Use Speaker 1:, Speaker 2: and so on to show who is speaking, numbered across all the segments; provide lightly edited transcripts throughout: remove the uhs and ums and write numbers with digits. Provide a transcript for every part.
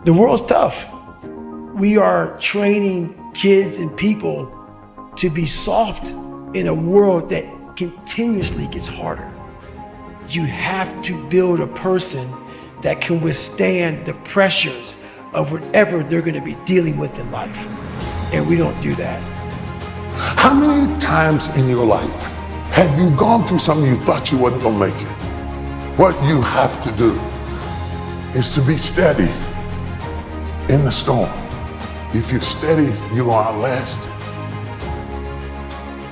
Speaker 1: The world's tough. We are training kids and people to be soft in a world that continuously gets harder. You have to build a person that can withstand the pressures of whatever they're going to be dealing with in life. And we don't do that.
Speaker 2: How many times in your life have you gone through something you thought you wasn't gonna make it? What you have to do is to be steady in the storm. If you're steady, you're gonna outlast it.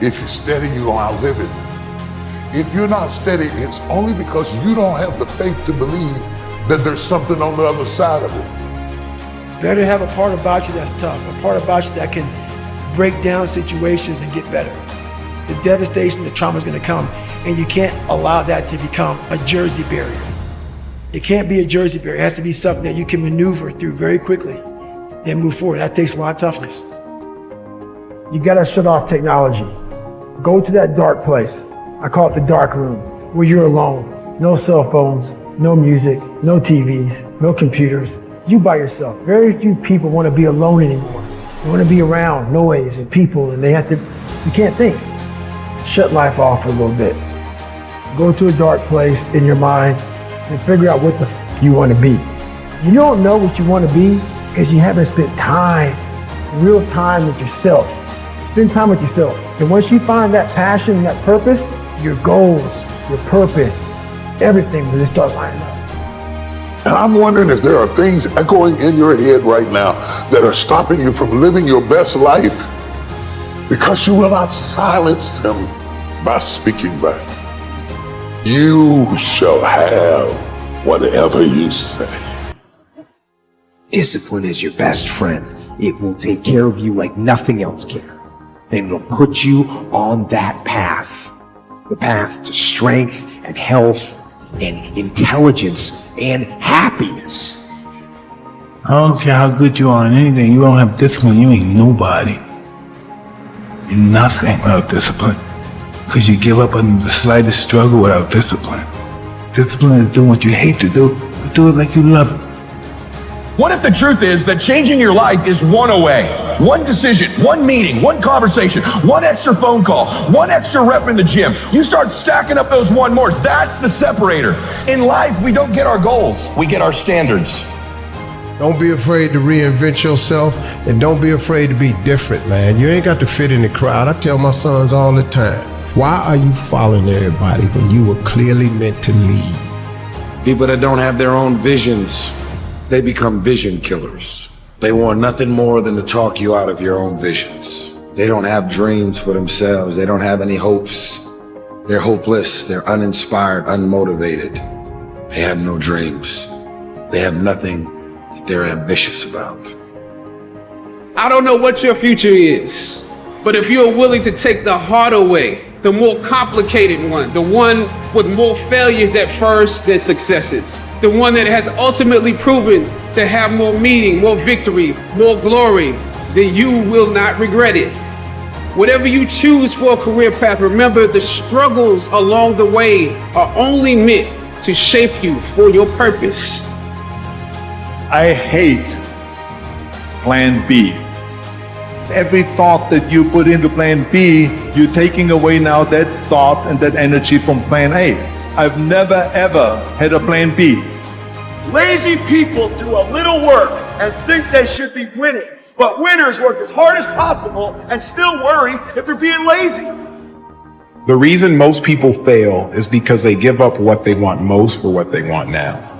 Speaker 2: If you're steady, you're gonna outlive it. If you're not steady, it's only because you don't have the faith to believe that there's something on the other side of it.
Speaker 1: Better have a part about you that's tough, a part about you that can break down situations and get better. The devastation, the trauma is going to come, and you can't allow that to become a Jersey barrier. It can't be a Jersey barrier. It has to be something that you can maneuver through very quickly and move forward. That takes a lot of toughness. You got to shut off technology. Go to that dark place. I call it the dark room, where you're alone. No cell phones, no music, no TVs, no computers. You by yourself. Very few people want to be alone anymore. They want to be around noise and people, and you can't think. Shut life off for a little bit. Go to a dark place in your mind and figure out what the you want to be. You don't know what you want to be because you haven't spent time, real time with yourself. Spend time with yourself. And once you find that passion and that purpose, your goals, your purpose, everything will just start lining up.
Speaker 2: And I'm wondering if there are things echoing in your head right now that are stopping you from living your best life because you will not silence them by speaking back. You shall have whatever you say.
Speaker 3: Discipline is your best friend. It will take care of you like nothing else can. And it'll put you on that path. The path to strength and health and intelligence and happiness.
Speaker 4: I don't care how good you are in anything, you don't have discipline, you ain't nobody. You're nothing without discipline. Because you give up on the slightest struggle without discipline. Discipline is doing what you hate to do, but do it like you love it.
Speaker 5: What if the truth is that changing your life is one away? One decision, one meeting, one conversation, one extra phone call, one extra rep in the gym. You start stacking up those one mores. That's the separator. In life, we don't get our goals. We get our standards.
Speaker 6: Don't be afraid to reinvent yourself, and don't be afraid to be different, man. You ain't got to fit in the crowd. I tell my sons all the time, why are you following everybody when you were clearly meant to lead?
Speaker 7: People that don't have their own visions, they become vision killers. They want nothing more than to talk you out of your own visions. They don't have dreams for themselves. They don't have any hopes. They're hopeless. They're uninspired, unmotivated. They have no dreams. They have nothing that they're ambitious about.
Speaker 8: I don't know what your future is, but if you're willing to take the harder way, the more complicated one, the one with more failures at first than successes, the one that has ultimately proven to have more meaning, more victory, more glory, then you will not regret it. Whatever you choose for a career path, remember the struggles along the way are only meant to shape you for your purpose.
Speaker 4: I hate plan B. Every thought that you put into plan B, you're taking away now that thought and that energy from plan A. I've never ever had a plan B.
Speaker 9: Lazy people do a little work and think they should be winning, but winners work as hard as possible and still worry if they're being lazy.
Speaker 5: The reason most people fail is because they give up what they want most for what they want now.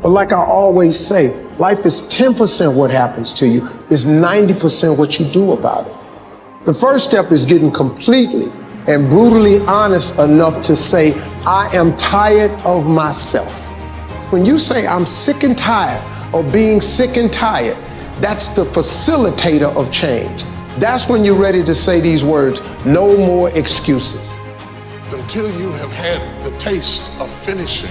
Speaker 6: But like I always say, life is 10% what happens to you, is 90% what you do about it. The first step is getting completely and brutally honest enough to say, I am tired of myself. When you say I'm sick and tired of being sick and tired, that's the facilitator of change. That's when you're ready to say these words, no more excuses.
Speaker 2: Until you have had the taste of finishing,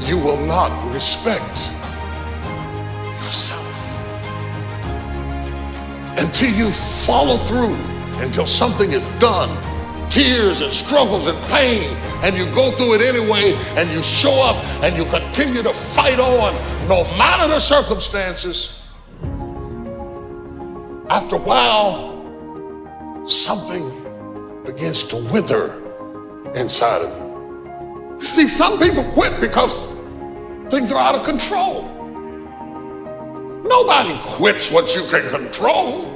Speaker 2: you will not respect yourself. Until you follow through, until something is done, tears and struggles and pain and you go through it anyway, and you show up and you continue to fight on no matter the circumstances, after a while, something begins to wither inside of you. See, some people quit because things are out of control. Nobody quits what you can control.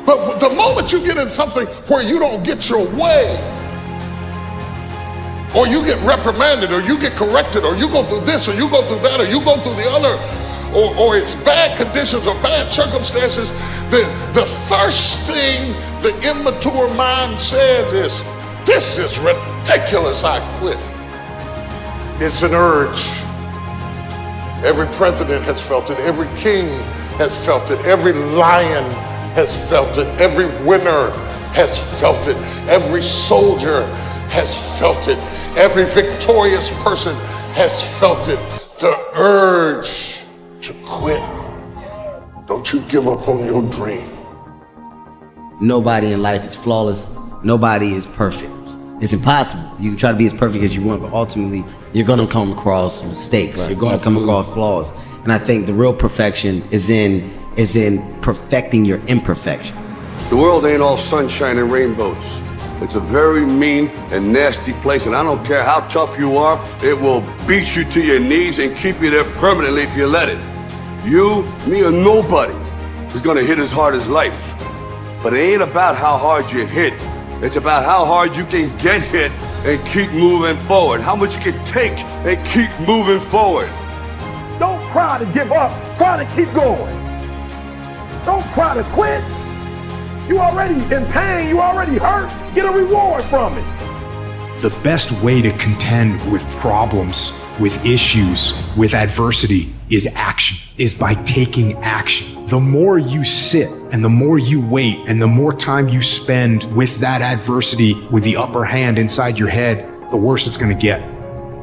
Speaker 2: But the moment you get in something where you don't get your way, or you get reprimanded, or you get corrected, or you go through this, or you go through that, or you go through the other, or it's bad conditions or bad circumstances, the first thing the immature mind says is, this is ridiculous, I quit. It's an urge. Every president has felt it, every king has felt it, every lion has felt it, every winner has felt it, every soldier has felt it, every victorious person has felt it. The urge to quit. Don't you give up on your dream.
Speaker 10: Nobody in life is flawless. Nobody is perfect. It's impossible. You can try to be as perfect as you want, but ultimately you're gonna come across mistakes. Right. You're gonna come across flaws. And I think the real perfection is in perfecting your imperfection.
Speaker 11: The world ain't all sunshine and rainbows. It's a very mean and nasty place, and I don't care how tough you are, it will beat you to your knees and keep you there permanently if you let it. You, me, or nobody is gonna hit as hard as life. But it ain't about how hard you hit. It's about how hard you can get hit and keep moving forward. How much you can take and keep moving forward.
Speaker 9: Don't cry to give up, cry to keep going. Don't cry to quit. You already in pain, you already hurt. Get a reward from it.
Speaker 12: The best way to contend with problems, with issues, with adversity is action, is by taking action. The more you sit and the more you wait and the more time you spend with that adversity, with the upper hand inside your head, the worse it's gonna get.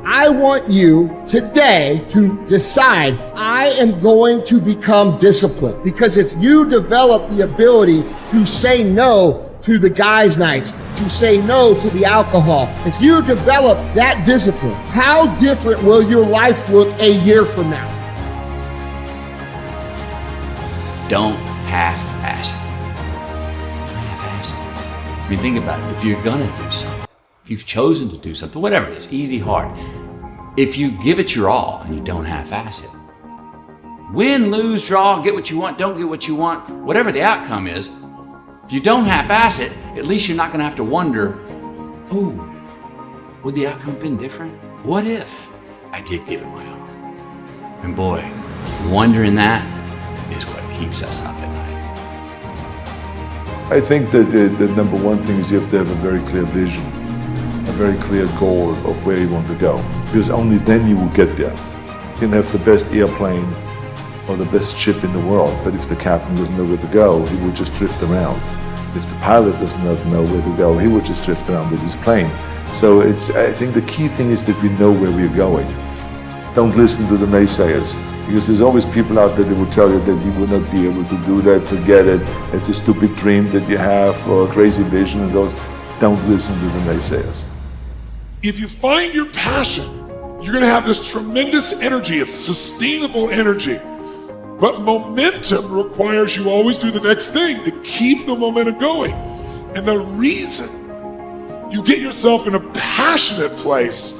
Speaker 13: I want you today to decide, I am going to become disciplined. Because if you develop the ability to say no to the guys' nights, to say no to the alcohol, if you develop that discipline, how different will your life look a year from now?
Speaker 14: Don't half-ass it. Half-ass it. I mean, think about it. If you're gonna do something, if you've chosen to do something, whatever it is, easy, hard, if you give it your all and you don't half-ass it, win, lose, draw, get what you want, don't get what you want, whatever the outcome is, if you don't half-ass it, at least you're not gonna have to wonder, oh, would the outcome have been different? What if I did give it my all? And boy, wondering that is what keeps us up at night.
Speaker 15: I think that the number one thing is you have to have a very clear vision, a very clear goal of where you want to go, because only then you will get there. You can have the best airplane or the best ship in the world, but if the captain doesn't know where to go, he will just drift around. If the pilot does not know where to go, he will just drift around with his plane. So I think the key thing is that we know where we're going. Don't listen to the naysayers, because there's always people out there that will tell you that you will not be able to do that, forget it, it's a stupid dream that you have, or a crazy vision, and those. Don't listen to the naysayers.
Speaker 2: If you find your passion, you're gonna have this tremendous energy. It's sustainable energy. But momentum requires you always do the next thing to keep the momentum going. And the reason you get yourself in a passionate place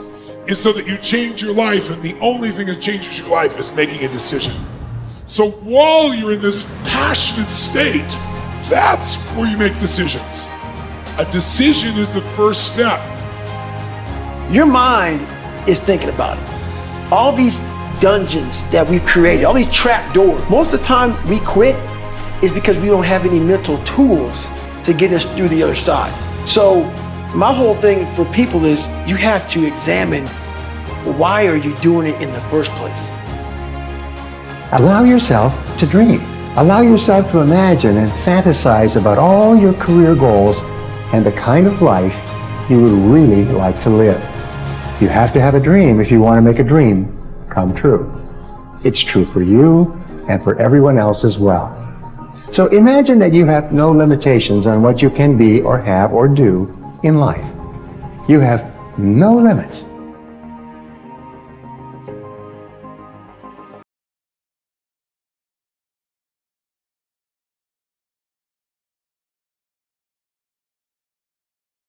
Speaker 2: is so that you change your life, and the only thing that changes your life is making a decision. So while you're in this passionate state, that's where you make decisions. A decision is the first step.
Speaker 1: Your mind is thinking about it. All these dungeons that we've created, all these trap doors, most of the time we quit is because we don't have any mental tools to get us through the other side. So my whole thing for people is you have to examine, why are you doing it in the first place?
Speaker 16: Allow yourself to dream. Allow yourself to imagine and fantasize about all your career goals and the kind of life you would really like to live. You have to have a dream if you want to make a dream come true. It's true for you and for everyone else as well. So imagine that you have no limitations on what you can be or have or do in life. You have no limits.